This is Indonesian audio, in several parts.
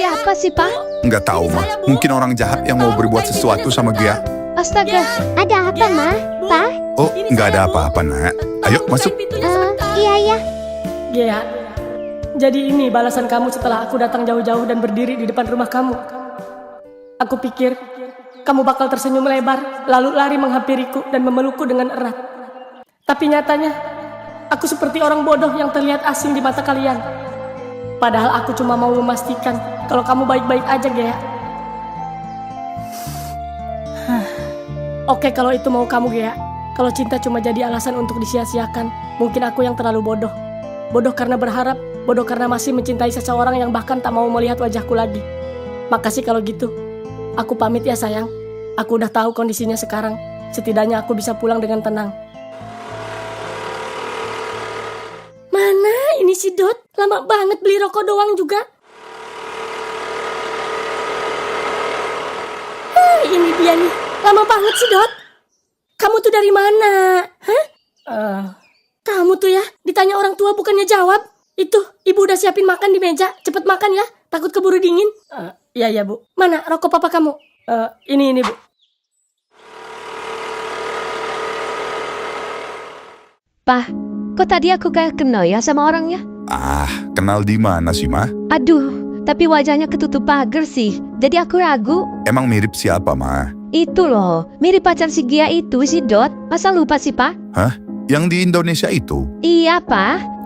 siapa sih, Pak? Nggak tahu, mah. Mungkin orang jahat yang mau berbuat sesuatu sama Gia. Astaga. Ada apa, Ma? Pa? Oh, nggak ada apa-apa, nak. Ayo, masuk. Iya. Gea, jadi ini balasan kamu setelah aku datang jauh-jauh dan berdiri di depan rumah kamu. Aku pikir kamu bakal tersenyum lebar, lalu lari menghampiriku dan memelukku dengan erat. Tapi nyatanya, aku seperti orang bodoh yang terlihat asing di mata kalian. Padahal aku cuma mau memastikan kalau kamu baik-baik aja, Gea. Oke, kalau itu mau kamu, Gea. Kalau cinta cuma jadi alasan untuk disia-siakan, mungkin aku yang terlalu bodoh. Bodoh karena berharap, bodoh karena masih mencintai seseorang yang bahkan tak mau melihat wajahku lagi. Makasih kalau gitu. Aku pamit ya, sayang. Aku udah tahu kondisinya sekarang. Setidaknya aku bisa pulang dengan tenang. Mana ini si Dot? Lama banget beli rokok doang juga. Ini dia nih. Lama banget sih, Dot. Kamu tuh dari mana? Hah? Kamu tuh ya, ditanya orang tua bukannya jawab. Itu, ibu udah siapin makan di meja. Cepet makan ya, takut keburu dingin. Iya, Bu. Mana rokok papa kamu? Ini, Bu. Pak, kok tadi aku kayak kenal ya sama orangnya? Kenal di mana sih, mah? Aduh, tapi wajahnya ketutup pagar sih. Jadi aku ragu. Emang mirip siapa, mah? Itu loh, mirip pacar si Gia itu, si Dot. Masa lupa sih, Pak? Hah? Yang di Indonesia itu? Iya, Pak.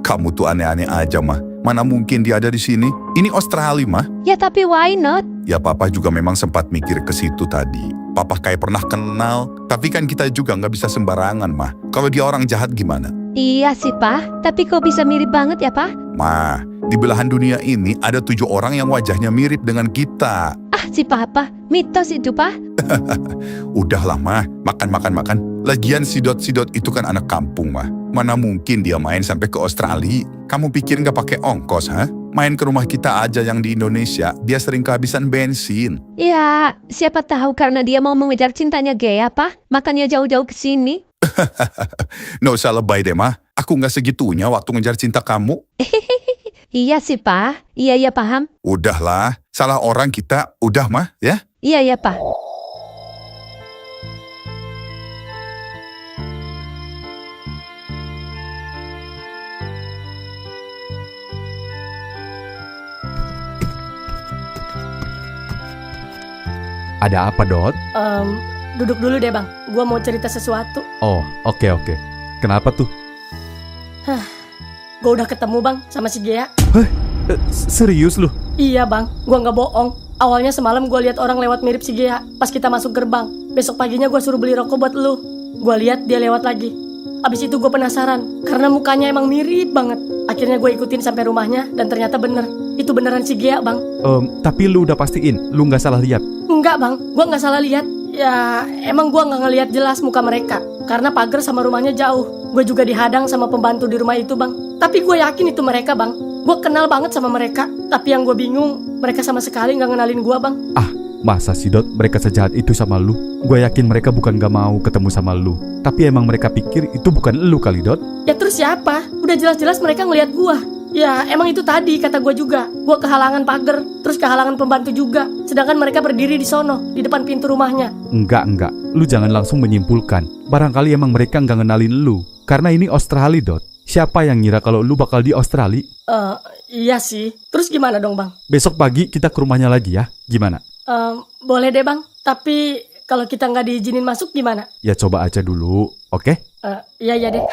Kamu tuh aneh-aneh aja, mah. Mana mungkin dia ada di sini? Ini Australia, mah. Ya tapi why not? Ya, papa juga memang sempat mikir ke situ tadi. Papa kayak pernah kenal, tapi kan kita juga nggak bisa sembarangan, mah. Kalau dia orang jahat gimana? Iya sih, Pak. Tapi kok bisa mirip banget ya, Pak? Mah, di belahan dunia ini ada 7 orang yang wajahnya mirip dengan kita. Si Papa. Mitos itu, Pak. Udahlah, mah. Makan. Lagian si Dot itu kan anak kampung, mah. Mana mungkin dia main sampai ke Australia? Kamu pikir nggak pakai ongkos, ha? Main ke rumah kita aja yang di Indonesia, dia sering kehabisan bensin. Ya, siapa tahu karena dia mau mengejar cintanya Gea, Pak. Makanya jauh-jauh ke sini. Nggak usah lebay deh, mah. Aku nggak segitunya waktu ngejar cinta kamu. Iya sih, Pak. Iya, paham. Udahlah, salah orang kita. Udah, mah, ya? Iya, Pak. Ada apa, Dot? Duduk dulu deh, Bang. Gua mau cerita sesuatu. Oh, oke. Kenapa tuh? Gua udah ketemu, Bang, sama si Gea. Serius lu? Iya, Bang. Gua nggak bohong. Awalnya semalam gua lihat orang lewat mirip si Gea pas kita masuk gerbang. Besok paginya gua suruh beli rokok buat lu. Gua lihat dia lewat lagi. Abis itu gua penasaran karena mukanya emang mirip banget. Akhirnya gue ikutin sampai rumahnya dan ternyata bener. Itu beneran si Gea, Bang. Tapi lu udah pastiin, lu nggak salah lihat? Enggak, Bang. Gua nggak salah lihat. Ya, emang gua nggak ngelihat jelas muka mereka karena pagar sama rumahnya jauh. Gue juga dihadang sama pembantu di rumah itu, Bang. Tapi gue yakin itu mereka, Bang. Gue kenal banget sama mereka. Tapi yang gue bingung, mereka sama sekali nggak ngenalin gue, Bang. Masa sih, Dot, mereka sejahat itu sama lu? Gue yakin mereka bukan gak mau ketemu sama lu. Tapi emang mereka pikir itu bukan lu kali, Dot. Ya terus siapa? Udah jelas-jelas mereka ngelihat gue. Ya emang itu tadi kata gue juga. Gue kehalangan pagar, terus kehalangan pembantu juga. Sedangkan mereka berdiri di sono, di depan pintu rumahnya. Enggak. Lu jangan langsung menyimpulkan. Barangkali emang mereka nggak ngenalin lu. Karena ini Australia, Dot. Siapa yang ngira kalau lu bakal di Australia? Iya sih. Terus gimana dong, Bang? Besok pagi kita ke rumahnya lagi ya. Gimana? Boleh deh, Bang. Tapi kalau kita nggak diizinin masuk gimana? Ya coba aja dulu, oke? Iya deh.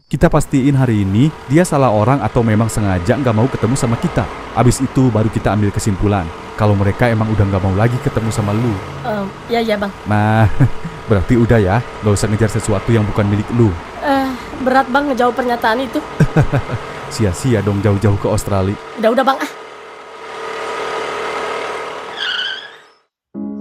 Kita pastiin hari ini dia salah orang atau memang sengaja nggak mau ketemu sama kita. Abis itu baru kita ambil kesimpulan. Kalau mereka emang udah nggak mau lagi ketemu sama lu. Iya, Bang. Nah, berarti udah ya. Nggak usah ngejar sesuatu yang bukan milik lu. Berat, Bang, ngejawab pernyataan itu. Sia-sia dong jauh-jauh ke Australia. Udah, Bang.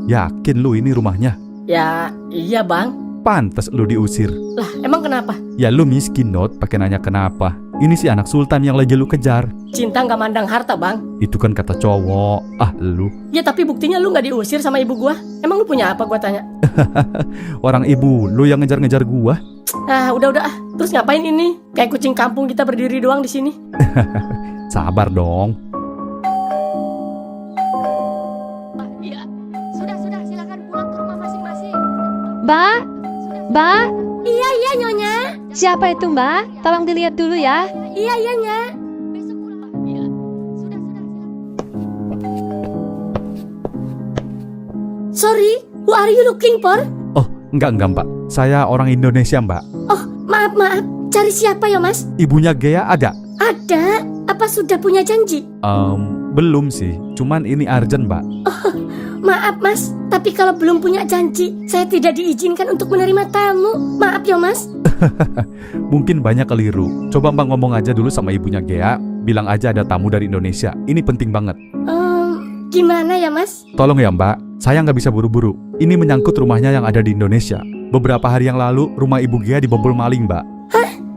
Yakin lu ini rumahnya? Ya, iya, Bang. Pantes lu diusir. Lah, emang kenapa? Ya lu miskin, Dot, pakai nanya kenapa. Ini si anak sultan yang lagi lu kejar. Cinta nggak mandang harta, Bang. Itu kan kata cowok. Ah, lu. Ya tapi buktinya lu nggak diusir sama ibu gua. Emang lu punya apa, gua tanya? Orang ibu lu yang ngejar-ngejar gua. Ah, udah. Terus ngapain ini? Kayak kucing kampung kita berdiri doang di sini. Sabar dong. Iya. Sudah, silakan pulang ke rumah masing-masing. Mbak? Mbak? Iya, Nyonya. Siapa itu, Mbak? Tolong dilihat dulu ya. Iya, Nya. Besok pulang. Iya. Sudah, silakan. Sorry, who are you looking for? Oh, enggak Mbak. Saya orang Indonesia, Mbak. Oh, maaf. Cari siapa ya, Mas? Ibunya Gea ada? Ada. Apa sudah punya janji? Belum sih. Cuman ini urgent, Mbak. Maaf, Mas. Tapi kalau belum punya janji, saya tidak diizinkan untuk menerima tamu. Maaf ya, Mas. Mungkin banyak keliru. Coba Mbak ngomong aja dulu sama ibunya Gea. Bilang aja ada tamu dari Indonesia. Ini penting banget. Gimana ya, Mas? Tolong ya, Mbak. Saya nggak bisa buru-buru. Ini menyangkut rumahnya yang ada di Indonesia. Beberapa hari yang lalu, rumah ibu Gea dibobol maling, Mbak.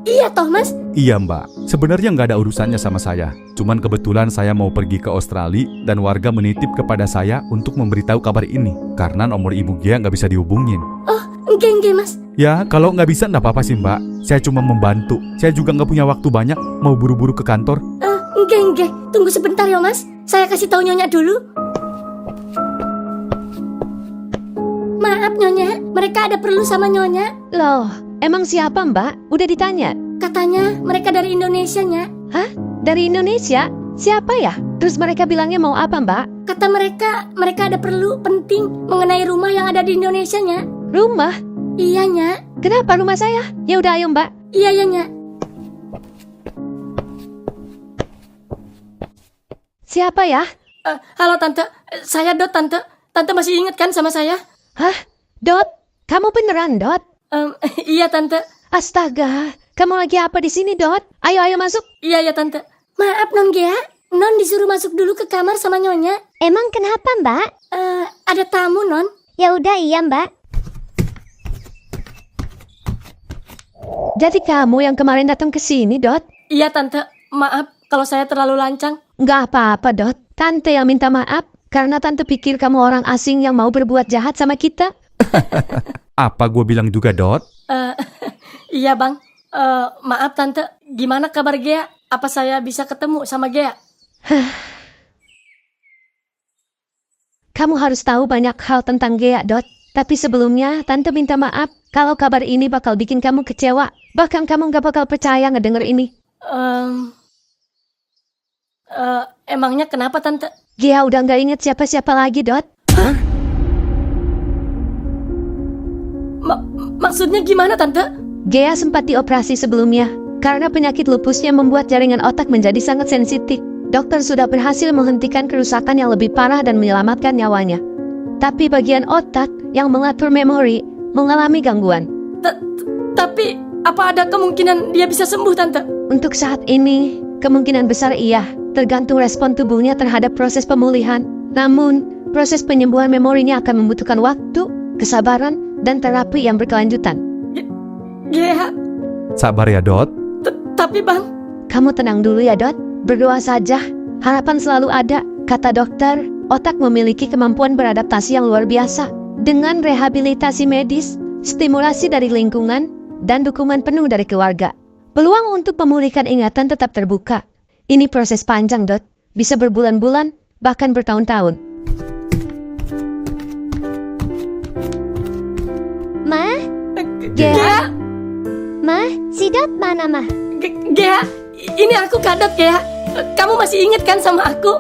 Iya toh, Mas? Iya, Mbak. Sebenarnya nggak ada urusannya sama saya. Cuman kebetulan saya mau pergi ke Australia dan warga menitip kepada saya untuk memberitahu kabar ini. Karena nomor ibu Gea nggak bisa dihubungin. Oh, enggak, Mas. Ya, kalau nggak bisa nggak apa-apa sih, Mbak. Saya cuma membantu. Saya juga nggak punya waktu banyak. Mau buru-buru ke kantor. Enggak. Tunggu sebentar ya, Mas. Saya kasih tahu Nyonya dulu. Maaf, Nyonya. Mereka ada perlu sama Nyonya. Loh, emang siapa, Mbak? Udah ditanya? Katanya mereka dari Indonesia, Nya. Hah? Dari Indonesia? Siapa ya? Terus mereka bilangnya mau apa, Mbak? Kata mereka ada perlu penting mengenai rumah yang ada di Indonesia, Nya. Rumah? Iya, Nya. Kenapa rumah saya? Ya udah, ayo, Mbak. Iya, Nya. Siapa ya? Halo, Tante. Saya Dot, Tante. Tante masih ingat kan sama saya? Hah? Dot? Kamu beneran, Dot? Iya, Tante. Astaga, kamu lagi apa di sini, Dot? Ayo masuk. Iya, Tante. Maaf, Non Gea. Non disuruh masuk dulu ke kamar sama Nyonya. Emang kenapa, Mbak? Ada tamu, Non. Ya udah, iya, Mbak. Jadi kamu yang kemarin datang ke sini, Dot? Iya, Tante. Maaf kalau saya terlalu lancang. Nggak apa-apa, Dot. Tante yang minta maaf karena Tante pikir kamu orang asing yang mau berbuat jahat sama kita. Apa gue bilang juga, Dot? Iya, Bang. Maaf, Tante. Gimana kabar Gea? Apa saya bisa ketemu sama Gea? Kamu harus tahu banyak hal tentang Gea, Dot. Tapi sebelumnya, Tante minta maaf kalau kabar ini bakal bikin kamu kecewa. Bahkan kamu nggak bakal percaya ngedenger ini. Emangnya kenapa, Tante? Gea udah nggak inget siapa-siapa lagi, Dot. Maksudnya gimana, Tante? Gea sempat dioperasi sebelumnya. Karena penyakit lupusnya membuat jaringan otak menjadi sangat sensitif. Dokter sudah berhasil menghentikan kerusakan yang lebih parah dan menyelamatkan nyawanya. Tapi bagian otak yang mengatur memori mengalami gangguan. Tapi, apa ada kemungkinan dia bisa sembuh, Tante? Untuk saat ini, kemungkinan besar iya. Tergantung respon tubuhnya terhadap proses pemulihan. Namun, proses penyembuhan memorinya akan membutuhkan waktu, kesabaran, dan terapi yang berkelanjutan. Gea. Sabar ya, Dot. Tapi, Bang. Kamu tenang dulu ya, Dot. Berdoa saja. Harapan selalu ada. Kata dokter, otak memiliki kemampuan beradaptasi yang luar biasa. Dengan rehabilitasi medis, stimulasi dari lingkungan, dan dukungan penuh dari keluarga. Peluang untuk memulihkan ingatan tetap terbuka. Ini proses panjang, Dot. Bisa berbulan-bulan, bahkan bertahun-tahun. Ma? Gea? Ma? Si Dot mana, Ma? Gea, ini aku Kak Dot, Gea. Kamu masih ingat kan sama aku?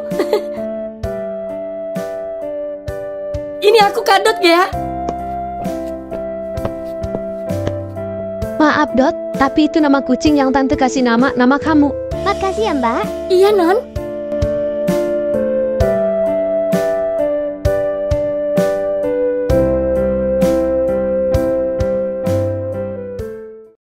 Ini aku Kak Dot, Gea. Maaf, Dot. Tapi itu nama kucing yang Tante kasih nama kamu. Makasih ya, Mbak. Iya, Non.